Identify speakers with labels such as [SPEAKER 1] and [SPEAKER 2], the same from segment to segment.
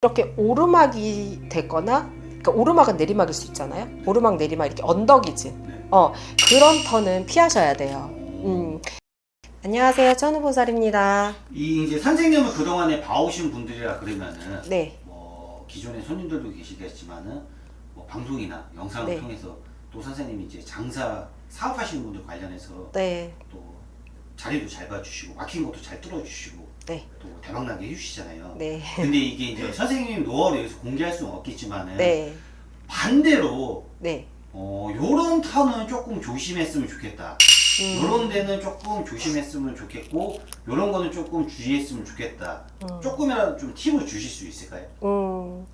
[SPEAKER 1] 이렇게 오르막이 되거나, 그러니까 오르막은 내리막일 수 있잖아요. 오르막 내리막 이렇게 언덕이지. 그런 턴은 피하셔야 돼요. 안녕하세요, 천우보살입니다.
[SPEAKER 2] 이 이제 선생님을 그동안에 봐오신 분들이라 그러면은
[SPEAKER 1] 네.
[SPEAKER 2] 뭐 기존의 손님들도 계시겠지만은 뭐 방송이나 영상을
[SPEAKER 1] 네.
[SPEAKER 2] 통해서 또 선생님이 이제 장사 사업하시는 분들 관련해서
[SPEAKER 1] 네.
[SPEAKER 2] 또 자리도 잘 봐주시고 막힌 것도 잘 뚫어주시고
[SPEAKER 1] 네.
[SPEAKER 2] 또 대박나게 해주시잖아요.
[SPEAKER 1] 네.
[SPEAKER 2] 근데 이게 이제 선생님 노하우를 여기서 공개할 수는 없겠지만은
[SPEAKER 1] 네.
[SPEAKER 2] 반대로
[SPEAKER 1] 네.
[SPEAKER 2] 요런 턴은 조금 조심했으면 좋겠다. 요런 데는 조금 조심했으면 좋겠고 요런 거는 조금 주의했으면 좋겠다. 조금이라도 좀 팁을 주실 수 있을까요?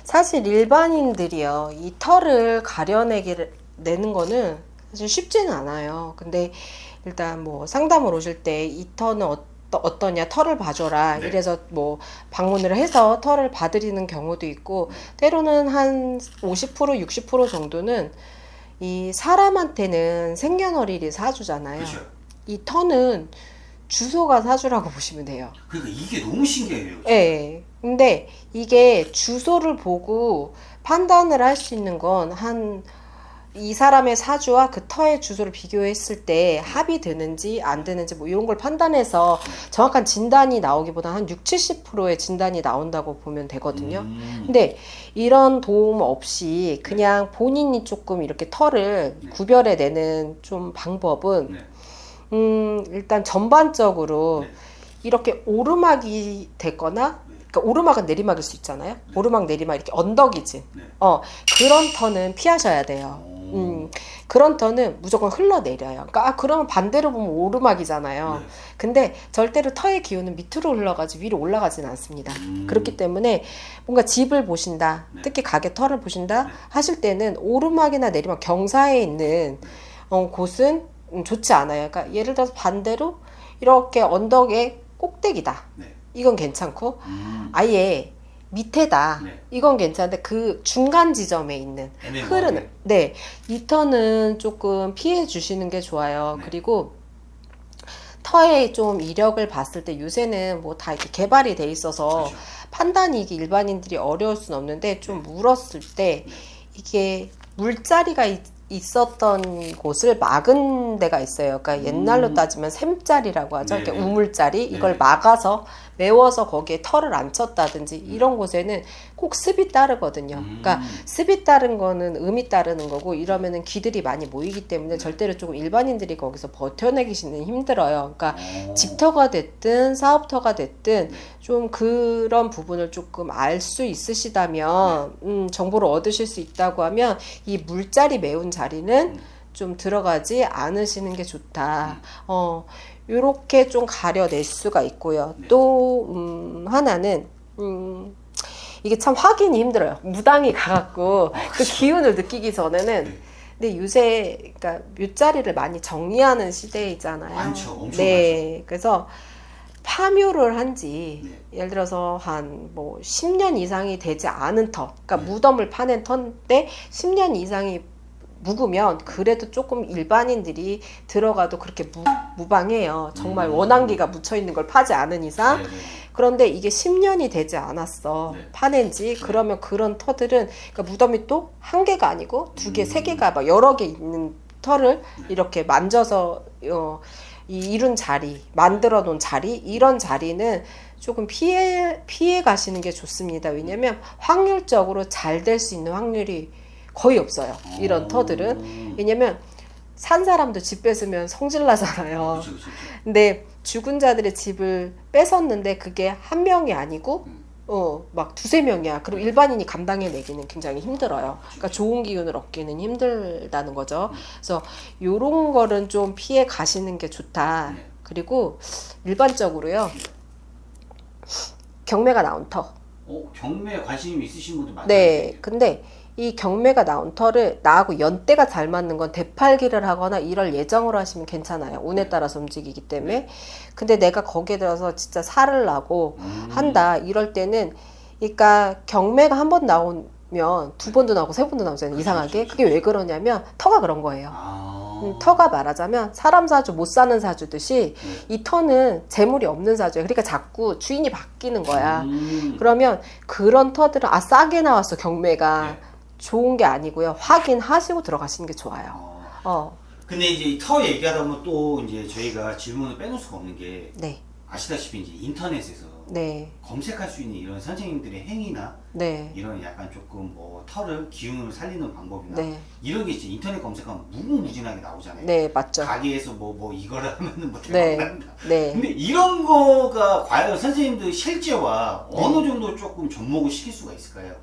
[SPEAKER 1] 사실 일반인들이요, 이 털을 가려내는 거는 사실 쉽지는 않아요. 근데 일단 뭐 상담을 오실 때 이 털은 어떠냐, 털을 봐줘라.
[SPEAKER 2] 네.
[SPEAKER 1] 이래서 뭐 방문을 해서 털을 봐드리는 경우도 있고, 때로는 한 50%, 60% 정도는 이 사람한테는 생년월일이 사주잖아요.
[SPEAKER 2] 그렇죠.
[SPEAKER 1] 이 털은 주소가 사주라고 보시면 돼요.
[SPEAKER 2] 그러니까 이게 너무 신기해요.
[SPEAKER 1] 예. 근데 이게 주소를 보고 판단을 할 수 있는 건 한 이 사람의 사주와 그 터의 주소를 비교했을 때 합이 되는지 안 되는지 뭐 이런 걸 판단해서 정확한 진단이 나오기보다 한 60, 70%의 진단이 나온다고 보면 되거든요. 근데 이런 도움 없이 그냥 본인이 조금 이렇게 털을 구별해내는 좀 방법은 일단 전반적으로 이렇게 오르막이 되거나, 그러니까 오르막은 내리막일 수 있잖아요. 오르막 내리막 이렇게 언덕이지. 그런 턴은 피하셔야 돼요. 그런 턴은 무조건 흘러내려요. 그러니까 그러면 반대로 보면 오르막이잖아요. 근데 절대로 터의 기운은 밑으로 흘러가지 위로 올라가진 않습니다. 그렇기 때문에 뭔가 집을 보신다, 특히 가게 털을 보신다 하실 때는 오르막이나 내리막 경사에 있는 곳은 좋지 않아요. 그러니까 예를 들어서 반대로 이렇게 언덕의 꼭대기다. 이건 괜찮고, 아예 밑에다. 이건 괜찮은데 그 중간 지점에 있는 흐르는, 이 턴은 조금 피해 주시는 게 좋아요. 그리고 터의 좀 이력을 봤을 때 요새는 뭐 다 이렇게 개발이 돼 있어서 판단이 이게 일반인들이 어려울 수는 없는데, 좀 물었을 때 이게 물자리가 있었던 곳을 막은 데가 있어요. 그러니까 옛날로 따지면 샘자리라고 하죠. 이렇게 우물자리, 이걸 막아서 메워서 거기에 털을 안 쳤다든지 이런 곳에는 꼭 습이 따르거든요. 그러니까 습이 따른 거는 음이 따르는 거고, 이러면은 기들이 많이 모이기 때문에 절대로 조금 일반인들이 거기서 버텨내기는 힘들어요. 그러니까 집터가 됐든 사업터가 됐든 좀 그런 부분을 조금 알 수 있으시다면, 정보를 얻으실 수 있다고 하면 이 물자리 메운 자리는 좀 들어가지 않으시는 게 좋다. 요렇게 좀 가려낼 수가 있고요. 또 하나는 이게 참 확인이 힘들어요. 무당이 가갖고 그 기운을 느끼기 전에는. 근데 요새 그러니까 묘자리를 많이 정리하는 시대이잖아요.
[SPEAKER 2] 많죠, 엄청
[SPEAKER 1] 많죠. 그래서 파묘를 한지 예를 들어서 한 뭐 10년 이상이 되지 않은 터, 그러니까 무덤을 파낸 터인데 10년 이상이 묵으면 그래도 조금 일반인들이 들어가도 그렇게 무방해요. 정말 원한기가 묻혀있는 걸 파지 않은 이상. 그런데 이게 10년이 되지 않았어. 파낸지. 그러면 그런 터들은, 그러니까 무덤이 또 한 개가 아니고 두 개, 세 개가 막 여러 개 있는 터를 이렇게 만져서 이룬 자리, 만들어 놓은 자리, 이런 자리는 조금 피해 가시는 게 좋습니다. 왜냐면 확률적으로 잘 될 수 있는 확률이 거의 없어요. 이런 터들은. 왜냐면 산 사람도 집 뺏으면 성질 나잖아요. 근데 죽은 자들의 집을 뺏었는데 그게 한 명이 아니고 막 두세 명이야. 그럼 일반인이 감당해내기는 굉장히 힘들어요. 그러니까 좋은 기운을 얻기는 힘들다는 거죠. 그래서 요런 거는 좀 피해 가시는 게 좋다. 그리고 일반적으로요, 경매가 나온 터.
[SPEAKER 2] 경매에 관심 있으신 분들 많아요.
[SPEAKER 1] 네. 근데 이 경매가 나온 터를 나하고 연대가 잘 맞는 건 대팔기를 하거나 이럴 예정으로 하시면 괜찮아요. 운에 따라서 움직이기 때문에. 근데 내가 거기에 들어서 진짜 살을 나고 한다, 이럴 때는, 그러니까 경매가 한 번 나오면 두 번도 나오고 세 번도 나오잖아요. 이상하게. 그게 왜 그러냐면 터가 그런 거예요. 터가 말하자면 사람 사주 못 사는 사주듯이 이 터는 재물이 없는 사주예요. 그러니까 자꾸 주인이 바뀌는 거야. 그러면 그런 터들은 싸게 나왔어 경매가
[SPEAKER 2] 네.
[SPEAKER 1] 좋은 게 아니고요. 확인하시고 들어가시는 게 좋아요.
[SPEAKER 2] 근데 이제 이 터 얘기하다 보면 또 이제 저희가 질문을 빼놓을 수가 없는 게
[SPEAKER 1] 네.
[SPEAKER 2] 아시다시피 이제 인터넷에서
[SPEAKER 1] 네.
[SPEAKER 2] 검색할 수 있는 이런 선생님들의 행위나
[SPEAKER 1] 네.
[SPEAKER 2] 이런 약간 조금 뭐 털을 기운을 살리는 방법이나
[SPEAKER 1] 네.
[SPEAKER 2] 이런 게 이제 인터넷 검색하면 무궁무진하게 나오잖아요.
[SPEAKER 1] 네, 맞죠.
[SPEAKER 2] 가게에서 뭐 이거를 하면은 뭐
[SPEAKER 1] 네.
[SPEAKER 2] 대박 난다.
[SPEAKER 1] 네.
[SPEAKER 2] 근데 이런 거가 과연 선생님들 실제와
[SPEAKER 1] 네.
[SPEAKER 2] 어느 정도 조금 접목을 시킬 수가 있을까요?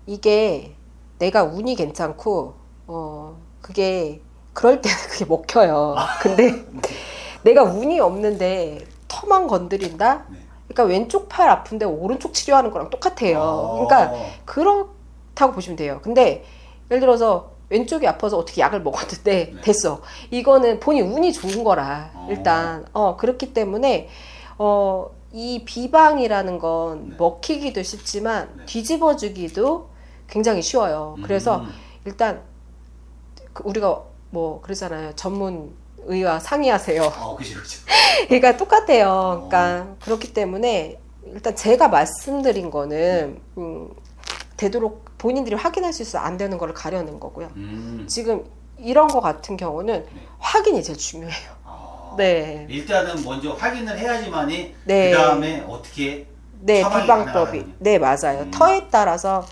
[SPEAKER 1] 이게 내가 운이 괜찮고 그게 그럴 때는 그게 먹혀요. 근데 내가 운이 없는데 터만 건드린다?
[SPEAKER 2] 네.
[SPEAKER 1] 그러니까 왼쪽 팔 아픈데 오른쪽 치료하는 거랑 똑같아요. 그러니까 그렇다고 보시면 돼요. 근데 예를 들어서 왼쪽이 아파서 어떻게 약을 먹었는데
[SPEAKER 2] 네.
[SPEAKER 1] 됐어. 이거는 본인 운이 좋은 거라 일단 그렇기 때문에 이 비방이라는 건
[SPEAKER 2] 네.
[SPEAKER 1] 먹히기도 쉽지만
[SPEAKER 2] 네.
[SPEAKER 1] 뒤집어주기도 굉장히 쉬워요. 그래서 일단 우리가 뭐 그러잖아요. 전문 의와 상의하세요.
[SPEAKER 2] 그죠, 그죠.
[SPEAKER 1] 그러니까 똑같아요. 그러니까 그렇기 때문에 일단 제가 말씀드린 거는 되도록 본인들이 확인할 수 있어 안 되는 거를 가려는 거고요. 지금 이런 거 같은 경우는
[SPEAKER 2] 네.
[SPEAKER 1] 확인이 제일 중요해요. 네.
[SPEAKER 2] 일단은 먼저 확인을 해야지만이
[SPEAKER 1] 네.
[SPEAKER 2] 그 다음에 어떻게
[SPEAKER 1] 네,
[SPEAKER 2] 처방이
[SPEAKER 1] 비방법이.
[SPEAKER 2] 가능하다군요.
[SPEAKER 1] 네, 맞아요. 터에 따라서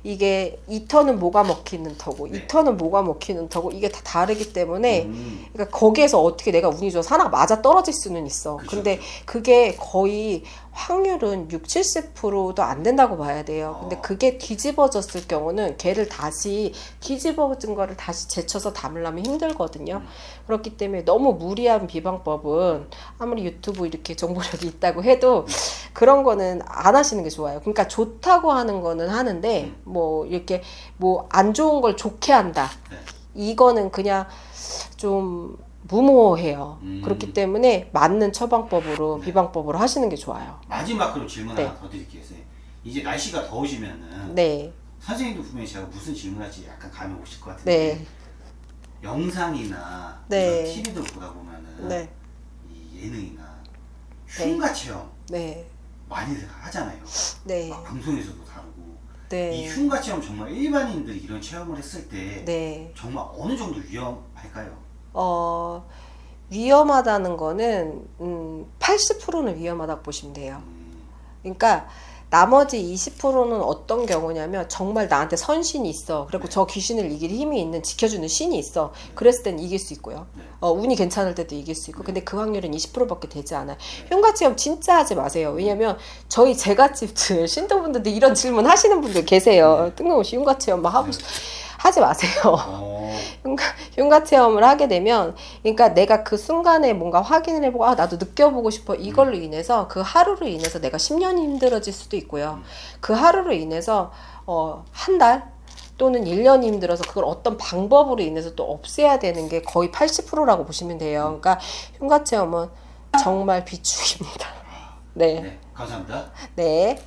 [SPEAKER 1] 이게 이 터는 뭐가 먹히는 터고
[SPEAKER 2] 네.
[SPEAKER 1] 이 터는 뭐가 먹히는 터고 이게 다 다르기 때문에
[SPEAKER 2] 음.
[SPEAKER 1] 그러니까 거기에서 어떻게 내가 운이 좋아서 하나가 맞아 떨어질 수는 있어.
[SPEAKER 2] 그쵸,
[SPEAKER 1] 근데
[SPEAKER 2] 그쵸.
[SPEAKER 1] 그게 거의 확률은 60~70%도 안 된다고 봐야 돼요. 근데 그게 뒤집어졌을 경우는 걔를 다시 뒤집어진 거를 다시 제쳐서 담으려면 힘들거든요. 그렇기 때문에 너무 무리한 비방법은 아무리 유튜브 이렇게 정보력이 있다고 해도 그런 거는 안 하시는 게 좋아요. 그러니까 좋다고 하는 거는 하는데 뭐 이렇게 뭐 안 좋은 걸 좋게 한다.
[SPEAKER 2] 네.
[SPEAKER 1] 이거는 그냥 좀 무모해요. 그렇기 때문에 맞는 처방법으로
[SPEAKER 2] 네.
[SPEAKER 1] 비방법으로 하시는 게 좋아요.
[SPEAKER 2] 마지막으로 질문
[SPEAKER 1] 네.
[SPEAKER 2] 하나 더 드릴게요. 선생님. 이제 날씨가 더우시면은
[SPEAKER 1] 네.
[SPEAKER 2] 선생님도 분명히 제가 무슨 질문할지 약간 감이 오실 것 같은데
[SPEAKER 1] 네.
[SPEAKER 2] 영상이나
[SPEAKER 1] 네.
[SPEAKER 2] 이런 TV들 보다 보면은
[SPEAKER 1] 네.
[SPEAKER 2] 이 예능이나 흉가 체험
[SPEAKER 1] 네.
[SPEAKER 2] 많이들 하잖아요.
[SPEAKER 1] 네.
[SPEAKER 2] 막 방송에서도 다루고 이
[SPEAKER 1] 네.
[SPEAKER 2] 흉가 체험 정말 일반인들이 이런 체험을 했을 때
[SPEAKER 1] 네.
[SPEAKER 2] 정말 어느 정도 위험할까요?
[SPEAKER 1] 위험하다는 거는 80%는 위험하다고 보시면 돼요. 그러니까 나머지 20%는 어떤 경우냐면 정말 나한테 선신이 있어. 그리고
[SPEAKER 2] 네.
[SPEAKER 1] 저 귀신을 이길 힘이 있는 지켜주는 신이 있어. 그랬을 땐 이길 수 있고요.
[SPEAKER 2] 네.
[SPEAKER 1] 운이 괜찮을 때도 이길 수 있고. 근데 그 확률은 20%밖에 되지 않아요. 흉가 체험 진짜 하지 마세요. 왜냐면 저희 제갓집들 신도분들도 이런 질문 하시는 분들 계세요. 뜬금없이 흉가 체험 막 하고 하지 마세요. 흉가 체험을 하게 되면 그러니까 내가 그 순간에 뭔가 확인을 해보고 나도 느껴보고 싶어 이걸로 인해서 그 하루로 인해서 내가 10년이 힘들어질 수도 있고요. 그 하루로 인해서 한 달 또는 1년이 힘들어서 그걸 어떤 방법으로 인해서 또 없애야 되는 게 거의 80%라고 보시면 돼요. 그러니까 흉가 체험은 정말 비축입니다. 네.
[SPEAKER 2] 네, 감사합니다.
[SPEAKER 1] 네.